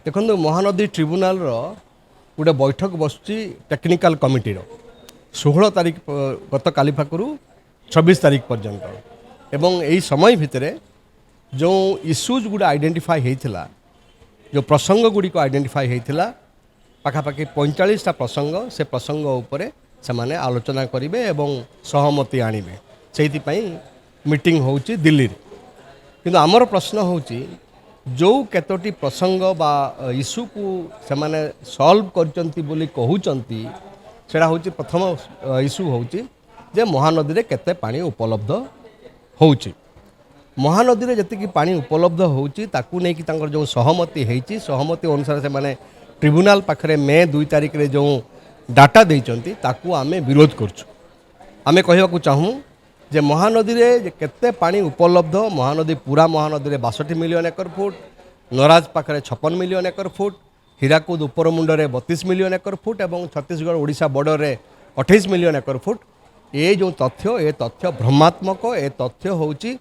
देखो महानदी ट्रिब्यूनाल गोटे बैठक बसुची टेक्निकल कमिटीर 16 तारीख गत काली पाखु 26 तारीख पर्यंत एवं यही समय भितर जो इश्यूज गुड़ा आइडेंटिफाई होता जो प्रसंग गुड़िक आइडेंटिफाई होता पाखापाखि 45टा प्रसंग से प्रसंग उपरे से माने आलोचना करेंगे एवं सहमति आणवे से मीटिंग होची दिल्ली किंतु आमर प्रश्न होची जो केतोटी प्रसंग बा इश्यू को से माने सॉल्व करचंती बोली कहउचंती सेटा होची प्रथम इश्यू होची जे महानदी रे केते पानी उपलब्ध होची महानदी रे जति की पानी उपलब्ध होची ताकू नै कि तांकर जो सहमति हेची सहमति अनुसार से माने ट्रिब्यूनाल पाखरे मे 2 तारिख रे जो डाटा देइचंती ताकू आमे विरोध करछु आमे कहबा को चाहू जे महानदी रे केते पानी उपलब्ध महानदी पूरा महानदी रे 62 मिलियन एकर फुट नराज पाखरे 56 मिलियन एकर फुट हीराकुद उपर मुंडरे 32 मिलियन एकर फुट एवं छत्तीसगढ़ ओडिशा बॉर्डर रे 28 मिलियन एकर फुट ये जो तथ्य भ्रमात्मक ए तथ्य होची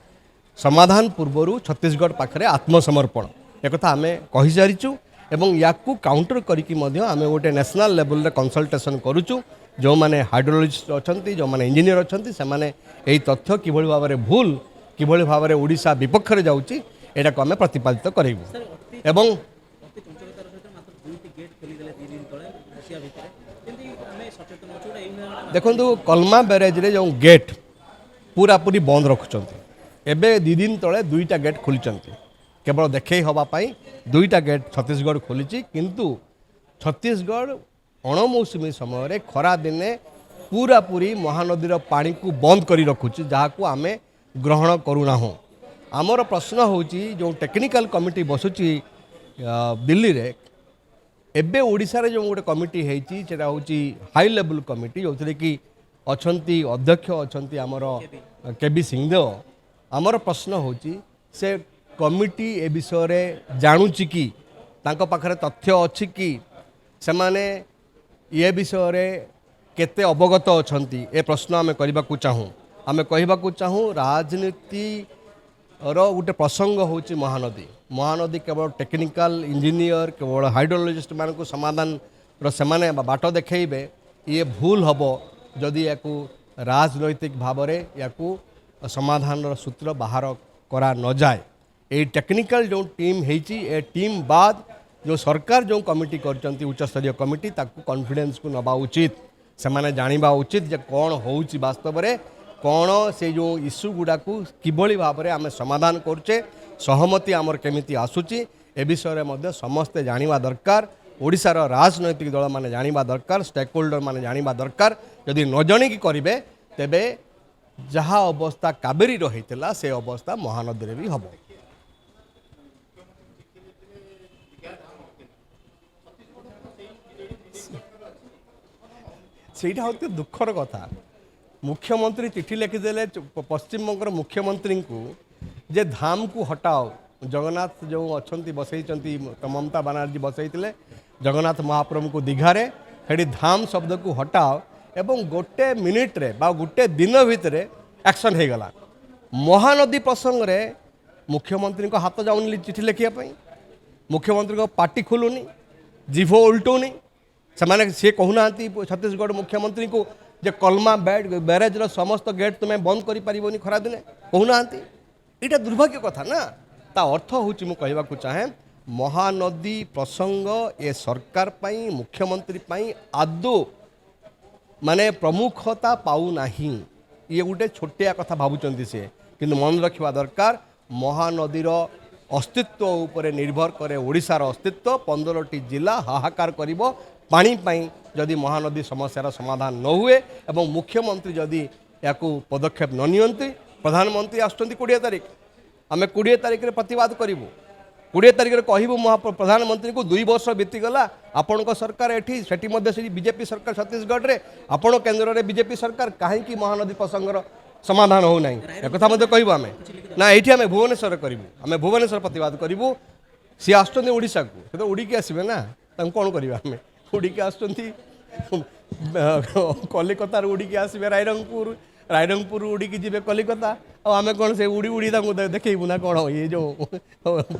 समाधान पूर्वर छत्तीसगढ़ पाखरे आत्मसमर्पण एक आमे कहि सारिचु एवं याकू काउंटर करिकी मध्य आमे गोटे नेशनल लेवल रे कंसल्टेशन करूचु जो माने हाइड्रोलॉजिस्ट अच्छी जो माने इंजीनियर अच्छी से माने यही तथ्य किभଳି भाव भूल किभଳି भाव ओडिशा विपक्ष रे जाउची एटा को आमे प्रतिपादित करेबु एवं देखो कलमा बैरेज रे जो गेट पूरा पूरी बंद रखुचंती एबे 2 दिन तले 2टा गेट खोलिचंती केवल देखै हवा पाई 2टा गेट छत्तीसगढ़ खोलिची किंतु छत्तीसगढ़ अणमौसुमी समय खरा दिने पूरा पूरी महानदीर पानी को बंद करी रखुची जहाँ को आमे ग्रहण करूना हो आमर प्रश्न होची जो टेक्निकल कमिटी बसुची दिल्ली रे एबे ओडिशा रे जो गोटे कमिटी हेची सेटा होची हाई लेवल कमिटी जो कि अछंती अध्यक्ष अछंती आमर केबी सिंहदेव आमर प्रश्न होची से कमिटी ए विषय रे जानुची कि तांको पाखरे तथ्य अछि कि से माने ये विषय रे केते अवगत अछंती ए प्रश्न आमे करबा को चाहू आमे कहबा को चाहू राजनीति रो गोटे प्रसंग होची महानदी महानदी केवल टेक्निकल इंजीनियर केवल हाइड्रोलॉजिस्ट मान को समाधान रो से बाट देखैबे ये भूल हबो जदि याकू राजनैतिक भाव रे याकू समाधान रो सूत्र बाहर करा न जाए ए टेक्निकल जो टीम हेची ए टीम बाद जो सरकार जो कमिटी करचंती उच्च स्तरीय कमिटी ताकू कॉन्फिडेंस को नबा उचित से माने जानिबा उचित जे कौन होउची वास्तव रे कौन से जो इश्यू गुडा को किभଳି भाव रे आमे समाधान करचे सहमति आमर केमिति आसुची ए विषय रे मध्य समस्ते जानिबा दरकार ओडिशार राजनैतिक दल माने जानिबा दरकार स्टेक होल्डर माने जानिबा दरकार यदि न जानि कि करिवे तेबे जहाँ अवस्था कावेरी रहितला से अवस्था महानदी रे भी हबो सेटा होते दुखर कथा मुख्यमंत्री चिठी लिखिदेले पश्चिमबंग मुख्यमंत्री को जे धाम को हटाओ जगन्नाथ जो अच्छा बसई ममता बनर्जी बसई जगन्नाथ महाप्रभु को दीघारे हेडी धाम शब्द को हटाओ एवं गोटे मिनिट रे बा गोटे दिन भितर एक्शन हो गला महानदी प्रसंग रे मुख्यमंत्री को हाथ जाऊनी चिठी लिखापी मुख्यमंत्री को पार्टी खोलुनी जीभ उल्टौनी से सी कहूना छत्तीसगढ़ मुख्यमंत्री को जे कलमा बैरेज समस्त गेट तुम्हें बंद कर पारिबनी खरा दिने कहूना यहाँ दुर्भाग्य कथा ना ता अर्थ होची मु कहबा को चाहे महानदी प्रसंग ए सरकार पाई मुख्यमंत्री पाई आदो माने प्रमुखता पाऊ नाही ये गोटे छोटिया कथा भावुचंती से किंतु मन रखिबा दरकार महानदीर अस्तित्व उपरे निर्भर करे ओडिशार अस्तित्व 15टी जिला हाहाकार करिवो पानी पाई जदि महानदी समस्यार समाधान न हुए एवं मुख्यमंत्री जदि याकू पदक्षेप न नियंती प्रधानमंत्री आसुचंती 20 तारिख आमे 20 तारिख रे प्रतिवाद करिवु 20 तारिख रे कहबु प्रधानमंत्री को 2 वर्ष बीतीगला आपण सरकार एठी सेठी मध्य से बीजेपी सरकार छत्तीसगढ़ रे आपण केंद्र रे बीजेपी सरकार काहे कि महानदी प्रसंगर समाधान हो नाही एक कथा मध्य कहबु आमे ना एठी आमे भुवनेश्वर करिवु आमे भुवनेश्वर प्रतिवाद करिवु सी आसुचंती ओडिशा को तो उड़ी के आसीबे ना तां कोन करिवा आमे उड़ी के आसुचंती कलिकता उड़ी के आसबे रायरंगपुर उड़ी की जी कलिकता ଆଉ ଆମେ କ'ଣ ସେ ଉଡ଼ି ଉଡ଼ି ତାଙ୍କୁ ଦେଖେଇବୁ ନା କ'ଣ ଇଏ ଯେଉଁ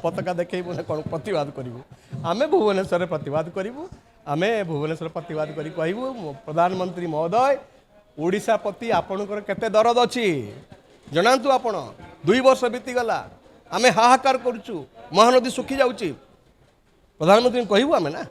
ପତାକା ଦେଖେଇବୁ ନା କ'ଣ ପ୍ରତିବାଦ କରିବୁ? ଆମେ ଭୁବନେଶ୍ୱରରେ ପ୍ରତିବାଦ କରିବୁ। ଆମେ ଭୁବନେଶ୍ୱର ପ୍ରତିବାଦ କରି କହିବୁ ପ୍ରଧାନମନ୍ତ୍ରୀ ମହୋଦୟ ଓଡ଼ିଶା ପ୍ରତି ଆପଣଙ୍କର କେତେ ଦରଦ ଅଛି ଜଣାନ୍ତୁ। ଆପଣ 2 ବର୍ଷ ବିତିଗଲା ଆମେ ହାହାକାର କରୁଛୁ, ମହାନଦୀ ଶୁଖି ଯାଉଛି। ପ୍ରଧାନମନ୍ତ୍ରୀଙ୍କୁ କହିବୁ ଆମେ ନା।